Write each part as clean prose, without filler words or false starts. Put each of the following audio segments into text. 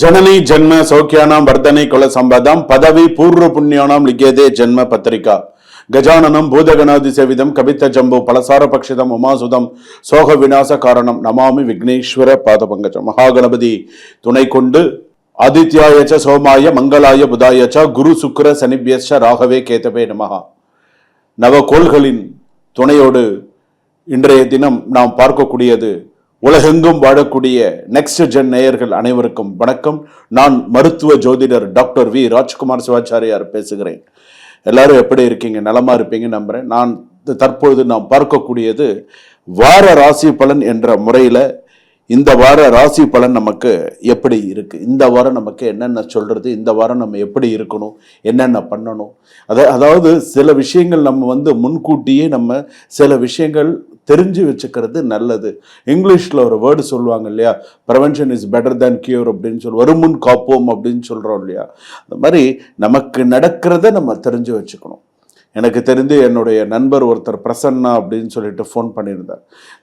जननी जन्म सौख्यानां वर्धने कुल संपदां पदवी पूर्व पुण्यानां लिख्यते जन्म पत्रिका गजाननं भूतगणाधिसेवितं कविता जम्बो पलसार पक्षितम् उमासुदं सोग विनाश कारणं नमामि विघ्नेश्वर पादपंकजं महागणपति துணை கொண்டு ஆதித்யாய ச சோமாய மங்களாய புதாய ச குரு சுக்கிர சனிப்யஸ்ச ராகவே கேதவே நமஹ. நவகோள்களின் துணையோடு இன்றைய தினம் நாம் பார்க்கக்கூடியது உலகெங்கும் வாழக்கூடிய நெக்ஸ்ட் ஜென் நேயர்கள் அனைவருக்கும் வணக்கம். நான் மருத்துவ ஜோதிடர் டாக்டர் வி ராஜ்குமார் சிவாச்சாரியார் பேசுகிறேன். எல்லாரும் எப்படி இருக்கீங்க? நலமா இருப்பீங்க நம்புறேன். நான் தற்பொழுது நாம் பார்க்கக்கூடியது வார ராசி பலன் என்ற முறையில் இந்த வார ராசி பலன் நமக்கு எப்படி இருக்கு, இந்த வாரம் நமக்கு என்னென்ன சொல்றது, இந்த வாரம் நம்ம எப்படி இருக்கணும், என்னென்ன பண்ணணும். அதாவது சில விஷயங்கள் நம்ம முன்கூட்டியே நம்ம சில விஷயங்கள் தெரிஞ்சு வச்சுக்கிறது நல்லது. இங்கிலீஷில் ஒரு வேர்டு சொல்லுவாங்க இல்லையா, prevention is better than cure அப்படின்னு சொல்லி, வருமுன் காப்போம் அப்படின்னு சொல்கிறோம் இல்லையா. அந்த மாதிரி நமக்கு நடக்கிறத நம்ம தெரிஞ்சு வச்சுக்கணும். எனக்கு தெரிந்து என்னுடைய நண்பர் ஒருத்தர் பிரசன்னா அப்படின்னு சொல்லிட்டு ஃபோன் பண்ணியிருந்தார்.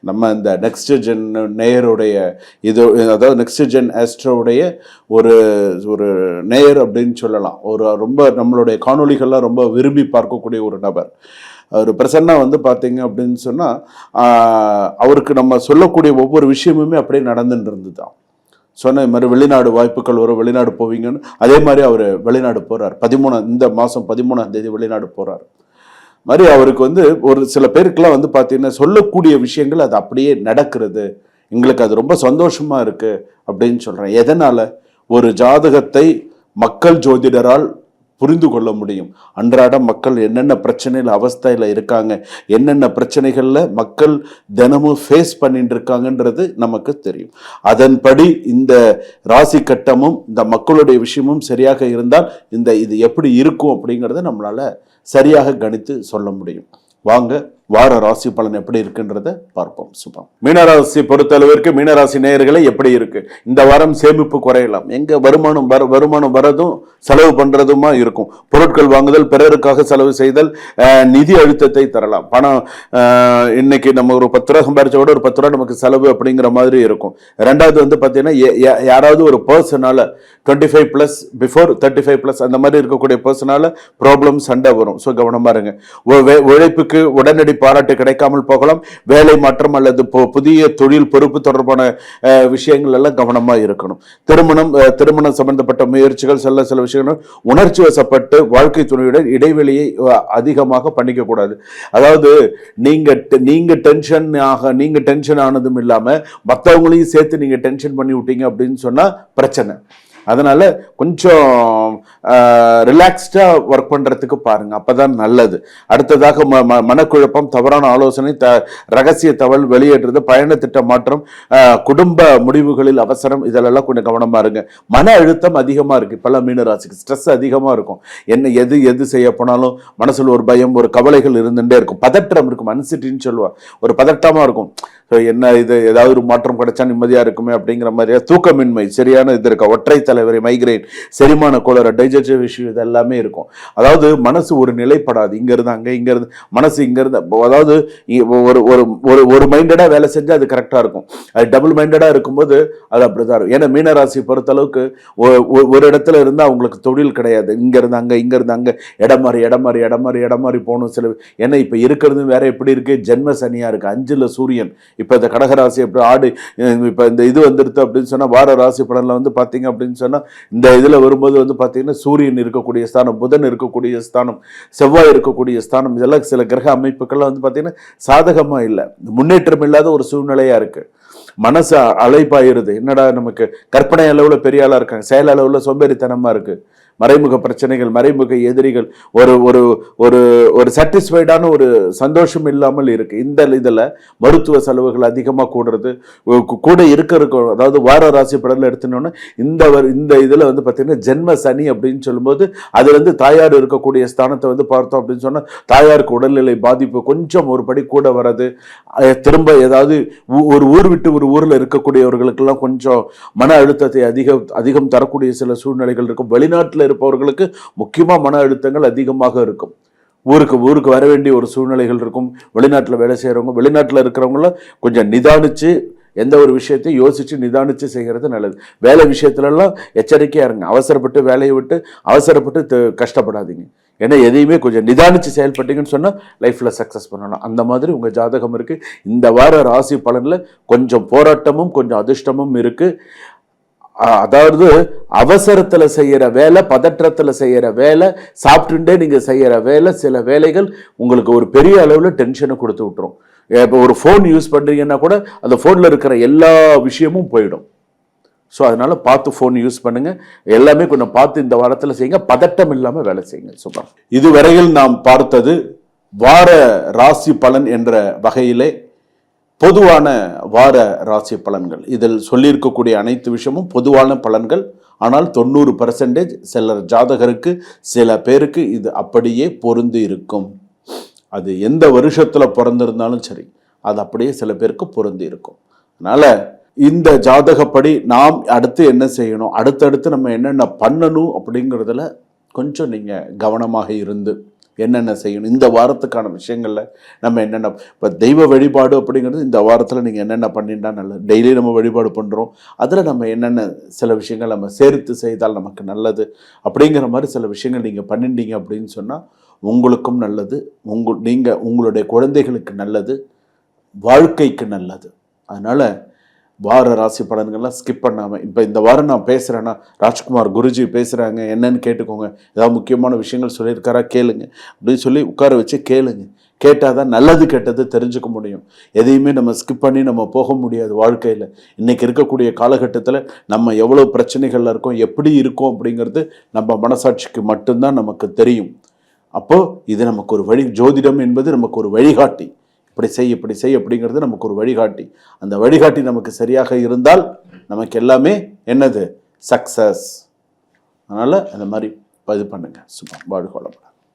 நம்ம இந்த நெக்ஸ்ட் ஜென் நேயருடைய இது, அதாவது நெக்ஸ்ட் ஜென் ஆஸ்ட்ரோவுடைய ஒரு ஒரு நேயர் அப்படின்னு சொல்லலாம். ஒரு ரொம்ப நம்மளுடைய காணொலிகள்லாம் ரொம்ப விரும்பி பார்க்கக்கூடிய ஒரு நபர். அவர் பிரசன்னா பார்த்தீங்க அப்படின்னு சொன்னால் அவருக்கு நம்ம சொல்லக்கூடிய ஒவ்வொரு விஷயமுமே அப்படியே நடந்துட்டு இருந்து தான் சொன்ன இது மாதிரி வெளிநாடு வாய்ப்புகள் வரும், வெளிநாடு போவீங்கன்னு. அதே மாதிரி அவர் வெளிநாடு போகிறார். இந்த மாதம் 13ஆம் தேதி வெளிநாடு போகிறார். மாதிரி அவருக்கு ஒரு சில பேருக்கெல்லாம் பார்த்தீங்கன்னா சொல்லக்கூடிய விஷயங்கள் அது அப்படியே நடக்கிறது. எங்களுக்கு அது ரொம்ப சந்தோஷமாக இருக்குது அப்படின்னு சொல்கிறேன். எதனால்? ஒரு ஜாதகத்தை மக்கள் ஜோதிடரால் புரிந்து கொள்ள முடியும். அன்றாட மக்கள் என்னென்ன பிரச்சனையில் அவஸ்தையில் இருக்காங்க, என்னென்ன பிரச்சனைகளில் மக்கள் தினமும் ஃபேஸ் பண்ணிட்டு இருக்காங்கன்றது நமக்கு தெரியும். அதன்படி இந்த ராசி கட்டமும் இந்த மக்களுடைய விஷயமும் சரியாக இருந்தால் இது எப்படி இருக்கும் அப்படிங்கிறத நம்மளால சரியாக கணித்து சொல்ல முடியும். வாங்க வார ராசி பலன் எப்படி இருக்குன்றத பார்ப்போம். சுபம். மீனராசி பொறுத்தளவிற்கு மீனராசி நேயர்களை எப்படி இருக்கு? இந்த வாரம் சேமிப்பு குறையலாம். எங்க வருமானம் வரதும் செலவு பண்றதுமா இருக்கும். பொருட்கள் வாங்குதல், பிறருக்காக செலவு செய்தல், நிதி அழுத்தத்தை தரலாம். பணம் இன்னைக்கு நம்ம ஒரு 10 ரூபா சம்பாரிச்ச விட ஒரு 10 ரூபா நமக்கு செலவு அப்படிங்கிற மாதிரி இருக்கும். ரெண்டாவது பார்த்தீங்கன்னா யாராவது ஒரு பர்சனால 25+ பிஃபோர் 35+ அந்த மாதிரி இருக்கக்கூடிய பர்சனால ப்ராப்ளம், சண்டை வரும். ஸோ கவனமா இருங்க. உழைப்புக்கு உடனடி பாராட்டு கிடைக்காமல் போகலாம். வேலை மாற்றம் அல்லது புதிய தொழில் பொறுப்பு தொடர்பான விஷயங்கள் எல்லாம் கவனமா இருக்கணும். திருமணம் சம்பந்தப்பட்ட முயற்சிகள், சில விஷயங்கள் உணர்ச்சி வசப்பட்டு வாழ்க்கை துணையுடன் இடைவெளியை அதிகமாக பண்ணிக்க கூடாது. அதாவது நீங்க டென்ஷன் ஆனதும் இல்லாம மற்றவங்களையும் சேர்த்து நீங்க டென்ஷன் பண்ணி விட்டீங்க அப்படின்னு சொன்னா பிரச்சனை. அதனால கொஞ்சம் ரிலாக்ஸ்டா ஒர்க் பண்றதுக்கு பாருங்க, அப்பதான் நல்லது. அடுத்ததாக மனக்குழப்பம், தவறான ஆலோசனை, ரகசிய தகவல் வெளியேற்றது, பயண திட்ட மாற்றம், குடும்ப முடிவுகளில் அவசரம், இதெல்லாம் கொஞ்சம் கவனமா இருங்க. மன அழுத்தம் அதிகமா இருக்கு. இப்பெல்லாம் மீனராசிக்கு ஸ்ட்ரெஸ் அதிகமா இருக்கும். எது செய்ய போனாலும் மனசுல ஒரு பயம், ஒரு கவலைகள் இருந்துட்டே இருக்கும். பதற்றம் இருக்கும், அன்சிட்டின்னு சொல்லுவா. ஒரு பதட்டமா இருக்கும். என்ன இது, ஏதாவது ஒரு மாற்றம் கிடைச்சா நிம்மதியா இருக்குமே அப்படிங்கிற மாதிரியா. தூக்கமின்மை, சரியான இது இருக்க, ஒற்றை தலைவரை, மைக்ரைன், செரிமான கோளாறு, டைஜஸ்டிவ் இஷ்யூ, இது எல்லாமே இருக்கும். அதாவது மனசு ஒரு நிலைப்படாது. இங்கிருந்து அங்கே, இங்கிருந்து மனசு இங்கிருந்து, அதாவது ஒரு மைண்டடா வேலை செஞ்சா அது கரெக்டா இருக்கும். அது டபுள் மைண்டடா இருக்கும்போது அது அப்படிதான் இருக்கும். ஏன்னா மீனராசி பொறுத்த அளவுக்கு ஒரு இடத்துல இருந்தா அவங்களுக்கு தொழில் கிடையாது. இங்கிருந்து அங்க, இங்கிருந்து அங்க, இடம் மாறி போகணும். சில ஏன்னா இப்ப இருக்கிறது வேற எப்படி இருக்கு, ஜென்ம சனியா இருக்கு. 5ல் சூரியன். இப்ப இந்த கடகராசி எப்படி ஆடு, இப்ப இந்த இது வந்துருது அப்படின்னு சொன்னா வார ராசி பலன்ல பாத்தீங்க அப்படின்னு சொன்னா இந்த இதுல வரும்போது பாத்தீங்கன்னா சூரியன் இருக்கக்கூடிய ஸ்தானம், புதன் இருக்கக்கூடிய ஸ்தானம், செவ்வாய் இருக்கக்கூடிய ஸ்தானம், இதெல்லாம் சில கிரக அமைப்புகள்லாம் பாத்தீங்கன்னா சாதகமா இல்லை, முன்னேற்றம் இல்லாத ஒரு சூழ்நிலையா இருக்கு. மனசு அலைப்பாயிருது. என்னடா நமக்கு கற்பனை அளவுல பெரிய ஆளா இருக்காங்க, செயல் அளவுல சோம்பேறித்தனமா இருக்கு. மறைமுக பிரச்சனைகள், மறைமுக எதிரிகள், ஒரு சாட்டிஸ்ஃபைடான ஒரு சந்தோஷம் இல்லாமல் இருக்கு. இதுல மருத்துவ செலவுகள் அதிகமா கூடுறது கூட இருக்க. அதாவது வார ராசி படல எடுத்துனோன்னா இந்த இதுல பாத்தீங்கன்னா ஜென்ம சனி அப்படின்னு சொல்லும்போது அதுல தாயார் இருக்கக்கூடிய ஸ்தானத்தை பார்த்தோம் அப்படின்னு சொன்னா தாயாருக்கு உடல்நிலை பாதிப்பு கொஞ்சம் ஒரு படி கூட வர்றது. திரும்ப ஏதாவது ஒரு ஊர் விட்டு ஒரு ஊர்ல இருக்கக்கூடியவர்களுக்கெல்லாம் கொஞ்சம் மன அழுத்தத்தை அதிகம் தரக்கூடிய சில சூழ்நிலைகள் இருக்கும். வெளிநாட்டுல இருப்பவர்களுக்கு முக்கியமா மன அழுத்தங்கள் அதிகமாக இருக்கும். ஊருக்கு வர வேண்டிய ஒரு சூழ்நிலைகள் இருக்கும். வெளிநாட்டில் வேலை செய்யறவங்க, வெளிநாட்டில் இருக்கிறவங்கள கொஞ்சம் நிதானிச்சு எந்த ஒரு விஷயத்தையும் யோசித்து நிதானித்து செய்கிறது நல்லது. வேலை விஷயத்துலலாம் எச்சரிக்கையாக இருங்க. அவசரப்பட்டு வேலையை விட்டு அவசரப்பட்டு கஷ்டப்படாதீங்க. ஏன்னா எதையுமே கொஞ்சம் நிதானித்து செயல்பட்டீங்கன்னு சொன்னால் லைஃப்பில் சக்ஸஸ் பண்ணணும். அந்த மாதிரி உங்கள் ஜாதகம் இருக்குது. இந்த வார ராசி பலனில் கொஞ்சம் போராட்டமும் கொஞ்சம் அதிர்ஷ்டமும் இருக்குது. அதாவது அவசரத்தில் செய்கிற வேலை, பதற்றத்தில் செய்கிற வேலை, சாப்பிட்டுட்டே நீங்கள் செய்கிற வேலை, சில வேலைகள் உங்களுக்கு ஒரு பெரிய அளவில் டென்ஷனை கொடுத்து விட்டுரும். இப்போ ஒரு ஃபோன் யூஸ் பண்ணுறீங்கன்னா கூட அந்த ஃபோனில் இருக்கிற எல்லா விஷயமும் போயிடும். ஸோ அதனால் பார்த்து ஃபோன் யூஸ் பண்ணுங்கள். எல்லாமே கொஞ்சம் பார்த்து இந்த வாரத்தில் செய்யுங்க. பதட்டம் இல்லாமல் வேலை செய்யுங்க. சூப்பர். இதுவரையில் நாம் பார்த்தது வார ராசி பலன் என்ற வகையிலே பொதுவான வார ராசி பலன்கள். இதில் சொல்லியிருக்கக்கூடிய அனைத்து விஷயமும் பொதுவான பலன்கள். ஆனால் 90% சிலர் ஜாதகருக்கு சில பேருக்கு இது அப்படியே பொருந்தி இருக்கும். அது எந்த வருஷத்தில் பிறந்திருந்தாலும் சரி, அது அப்படியே சில பேருக்கு பொருந்தி இருக்கும். அதனால் இந்த ஜாதகப்படி நாம் அடுத்து என்ன செய்யணும், அடுத்தடுத்து நம்ம என்னென்ன பண்ணணும் அப்படிங்கிறதுல கொஞ்சம் நீங்கள் கவனமாக இருந்து என்னென்ன செய்யணும், இந்த வாரத்துக்கான விஷயங்களில் நம்ம என்னென்ன, இப்போ தெய்வ வழிபாடு அப்படிங்கிறது இந்த வாரத்தில் நீங்கள் என்னென்ன பண்ணிட்டா நல்லது. டெய்லி நம்ம வழிபாடு பண்ணுறோம், அதில் நம்ம என்னென்ன சில விஷயங்கள் நம்ம சேர்த்து செய்தால் நமக்கு நல்லது அப்படிங்கிற மாதிரி சில விஷயங்கள் நீங்கள் பண்ணிட்டீங்க அப்படின்னு சொன்னால் உங்களுக்கும் நல்லது, நீங்கள் உங்களுடைய குழந்தைகளுக்கு நல்லது, வாழ்க்கைக்கு நல்லது. அதனால் வார ராசி பலன்கள்லாம் ஸ்கிப் பண்ணாமல், இப்போ இந்த வாரம் நான் பேசுகிறேன்னா ராஜ்குமார் குருஜி பேசுகிறாங்க என்னன்னு கேட்டுக்கோங்க, ஏதாவது முக்கியமான விஷயங்கள் சொல்லியிருக்காரா கேளுங்க அப்படின்னு சொல்லி உட்கார வச்சு கேளுங்க. கேட்டால் தான் நல்லது கெட்டது தெரிஞ்சுக்க முடியும். எதையுமே நம்ம ஸ்கிப் பண்ணி நம்ம போக முடியாது வாழ்க்கையில். இன்றைக்கி இருக்கக்கூடிய காலகட்டத்தில் நம்ம எவ்வளோ பிரச்சனைகளில் இருக்கோம், எப்படி இருக்கோம் அப்படிங்கிறது நம்ம மனசாட்சிக்கு மட்டும்தான் நமக்கு தெரியும். அப்போது இது நமக்கு ஒரு வழி, ஜோதிடம் என்பது நமக்கு ஒரு வழிகாட்டி. இப்படி செய் அப்படிங்கிறது நமக்கு ஒரு வழிகாட்டி. அந்த வழிகாட்டி நமக்கு சரியாக இருந்தால் நமக்கு எல்லாமே என்னது, சக்ஸஸ். அதனால் அந்த மாதிரி இது பண்ணுங்கள். சும்மா வாழ்க்கை.